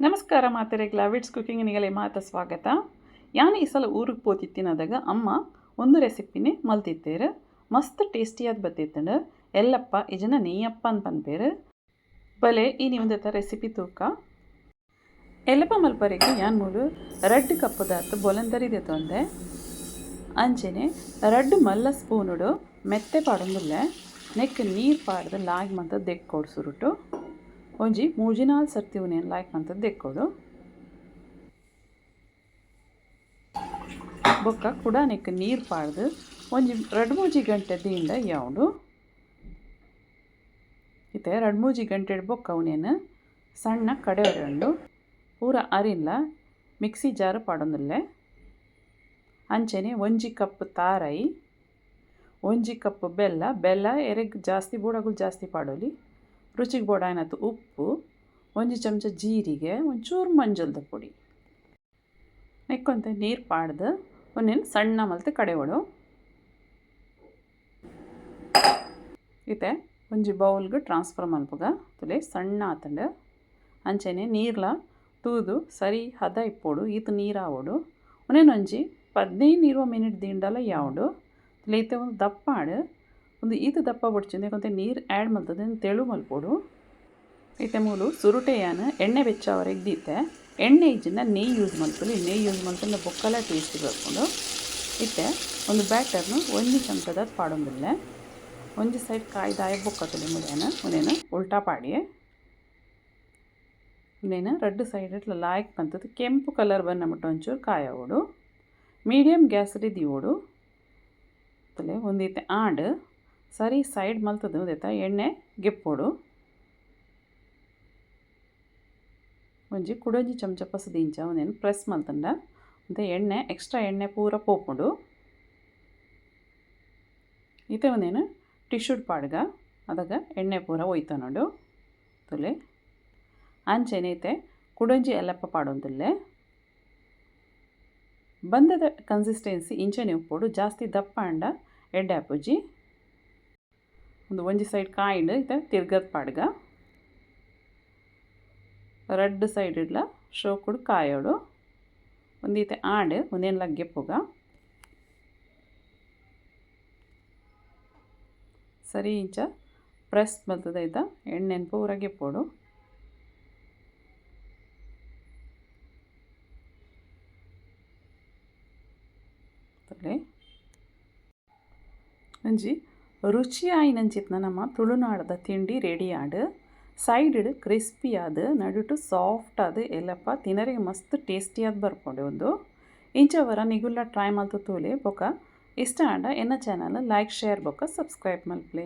ನಮಸ್ಕಾರ ಮಾತೆರೆ ಗ್ಲಾವಿಡ್ಸ್ ಕುಕಿಂಗಿನಿಗೆ ಮಾತ ಸ್ವಾಗತ. ಯಾನು ಈ ಸಲ ಊರಿಗೆ ಪೋತಿತ್ತಿನದಾಗ ಅಮ್ಮ ಒಂದು ರೆಸಿಪಿನೇ ಮಲ್ತಿತ್ತೇರು ಮಸ್ತ್ ಟೇಸ್ಟಿಯಾದ ಬತ್ತಿತ್ತಂಡು ಎಲ್ಲಪ್ಪ ಇಜನ ನೆಯ್ಯಪ್ಪ ಅಂತ ಪನ್ಪೇರು ಬಲೆ ಈ ನಿಮ್ದತ್ತ ರೆಸಿಪಿ ತೂಕ ಎಲ್ಲಪ್ಪ ಮಲ್ಪರಿಗೆ ಯಾನ್ ಮೂಲು ರಡ್ಡು ಕಪ್ಪದಾತು ಬೊಲಂದರಿದೆ ತೊಂದೆ ಅಂಚೆನೆ ರಡ್ಡು ಮಲ್ಲ ಸ್ಪೂನುಡು ಮೆತ್ತೆ ಪಾಡೊಂದುಲ್ಲೆ ನೆಕ್ ನೀರು ಪಾಡ್ದು ಲಾಗಿ ಮಂತ ದೆಕ್ಕೊಡು ಸುರುಟು ಒಂಜಿ ಮೂಜಿನಾಲ್ ಸರ್ತಿ ಉನೇನು ಲಾಯ್ಕ್ ಮಂತದ್ದು ದೆಕ್ಕೋಡು ಬೊಕ್ಕ ಕೂಡ ನೆಕ್ ನೀರು ಪಾಡ್ದು ಒಂಜಿ 2-3 ಗಂಟೆ ದಿಂಡ ಯಾವುದು ಇತ್ತೆ 2-3 ಗಂಟೆ ಬೊಕ್ಕ ಅವನೇನು ಸಣ್ಣ ಕಡೆ ಹೊರಂಡು ಪೂರ ಅರಿಲ್ಲ ಮಿಕ್ಸಿ ಜಾರು ಪಾಡೊಂದುಲ್ಲೆ ಅಂಚೆನೆ 1 ಕಪ್ ತಾರಾಯಿ 1 ಕಪ್ ಬೆಲ್ಲ ಎರೆಗ್ ಜಾಸ್ತಿ ಬೂಡಗುಲು ಜಾಸ್ತಿ ಪಾಡೋಲಿ ರುಚಿಗೆ ಬೋಡಾಯಿನತ್ತು ಉಪ್ಪು 1 ಚಮಚ ಜೀರಿಗೆ ಒಂಚೂರು ಮಂಜಲ್ದ ಪುಡಿ ನೆಕ್ಕೊಂತ ನೀರು ಪಾಡ್ದು ಒಂದೇನು ಸಣ್ಣ ಮಲ್ತು ಕಡೆವಡು ಇತ್ತೆ ಒಂಜಿ ಬೌಲ್ಗೆ ಟ್ರಾನ್ಸ್ಫರ್ ಮಲ್ಪುಗ ತುಲೆ ಸಣ್ಣ ಆತಂಡು ಅಂಚೆನೆ ನೀರ್ಲ ತೂದು ಸರಿ ಹದ ಇಪ್ಪೋಡು ಈತ ನೀರು ಆವೋಡು ಒಂದೇನೊಂಜಿ 15-20 ಮಿನಿಟ್ ದಿಂಡಲ ಯಾವಡು ತುಲೆ ಈತೆ ಒಂದು ದಪ್ಪ ಆಡು ಒಂದು ಈತ ದಪ್ಪ ಬಡ್ಚಿಂದ ಕೊಂತ ನೀರು ಆ್ಯಡ್ ಮಲ್ತದೆ ತೆಳು ಮಲ್ಪೋಡು ಈತೆ ಮೂಲು ಸುರುಟೆಯಾನ ಎಣ್ಣೆ ಬೆಚ್ಚವರೆಗೆ ದೀತೆ ಎಣ್ಣೆ ಇಜ್ಜಿಂದ ನೆಯ್ ಯೂಸ್ ಮಲ್ಪಲಿ ನೆಯ್ ಯೂಸ್ ಮಲ್ತಂದ್ರೆ ಬೊಕ್ಕಲ ಟೇಸ್ಟ್ ಬರ್ಕೊಂಡು ಇತ್ತೆ ಒಂದು ಬ್ಯಾಟರ್ನು 1 ಚಮಚದ ಪಾಡೊಂದಿಲ್ಲ 1 ಸೈಡ್ ಕಾಯ್ದಾಯ ಬೊಕ್ಕತಲಿ ಮುಳಿಯನ ಉನೇನು ಉಲ್ಟಾ ಪಾಡಿ ಉನೇನು 2 ಸೈಡ್ ಇಟ್ಲ ಲಾಯ್ಕ್ ಬಂತದ್ದು ಕೆಂಪು ಕಲರ್ ಬನ್ನಬಿಟ್ಟು ಒಂಚೂರು ಕಾಯೋಡು ಮೀಡಿಯಮ್ ಗ್ಯಾಸಲ್ಲಿ ದೀವೋಡು ತಲೆ ಒಂದೀತೆ ಆಂಡ್ ಸರಿ ಸೈಡ್ ಮಲ್ತದ್ದು ದೇತ ಎಣ್ಣೆ ಗೆಪ್ಪೋಡು ಒಂಜಿ ಕುಡೊಂಜಿ ಚಮಚ ಪಸದಿಂಚ ಒಂದೇನು ಪ್ರೆಸ್ ಮಲ್ತಂಡ ಮತ್ತು ಎಣ್ಣೆ ಎಕ್ಸ್ಟ್ರಾ ಎಣ್ಣೆ ಪೂರ ಪೋಪುಂಡು ಈತೆ ಒಂದೇನು ಟಿಶ್ಯೂಡ್ ಪಾಡ್ಗ ಅದಾಗ ಎಣ್ಣೆ ಪೂರ ಒಯ್ತ ನೋಡು ತುಲೆ ಅಂಚೆನೈತೆ ಕುಡೊಂಜಿ ಎಲ್ಲಪ್ಪ ಪಾಡೊಂದುಲ್ಲೆ ಬಂದದ ಕನ್ಸಿಸ್ಟೆನ್ಸಿ ಇಂಚನೆ ಉಪ್ಪೋಡು ಜಾಸ್ತಿ ದಪ್ಪ ಅಂಡ ಎಡ್ಡೆ ಆಪುಜಿ ಒಂದು ಸೈಡ್ ಕಾಯಿಂಡು ಇತ್ತೆ ತಿರ್ಗದ ಪಾಡ್ಗ 2 ಸೈಡ್ ಇಡ್ಲ ಶೋಕುಡು ಕಾಯೋಡು ಒಂದೀತೆ ಆಂಡ್ ಒಂದೇನು ಲಗ್ಗೆಪ್ಪುಗ ಸರಿ ಇಂಚ ಪ್ರೆಸ್ ಬಲ್ತದೈತ ಎಣ್ಣೆನ ಪೂರ ಗೆಪ್ಪೋಡು ಒಂಜಿ ರುಚಿಯಾಯಿನಂಚಿತ್ನ ನಮ್ಮ ತುಳುನಾಡದ ತಿಂಡಿ ರೆಡಿ ಆಡು ಸೈಡ್ ಕ್ರಿಸ್ಪಿ ಆದ ನಡುಟು ಸಾಫ್ಟ್ ಆದ ಎಲ್ಲಪ್ಪ ತಿನ್ನರಿಗೆ ಮಸ್ತ್ ಟೇಸ್ಟಿಯಾದ ಬರ್ಪೊಂಡೆ ಒಂದು ಇಂಚವರ ನಿಗುಲ್ಲ ಟ್ರೈ ಮಲ್ತು ತೂಲೆ ಬೊಕ ಇಷ್ಟ ಆಂಡ ಎನ್ನ ಚಾನಲ್ ಲೈಕ್ ಶೇರ್ ಬೊಕ ಸಬ್ಸ್ಕ್ರೈಬ್ ಮಲ್ಪ್ಲೆ.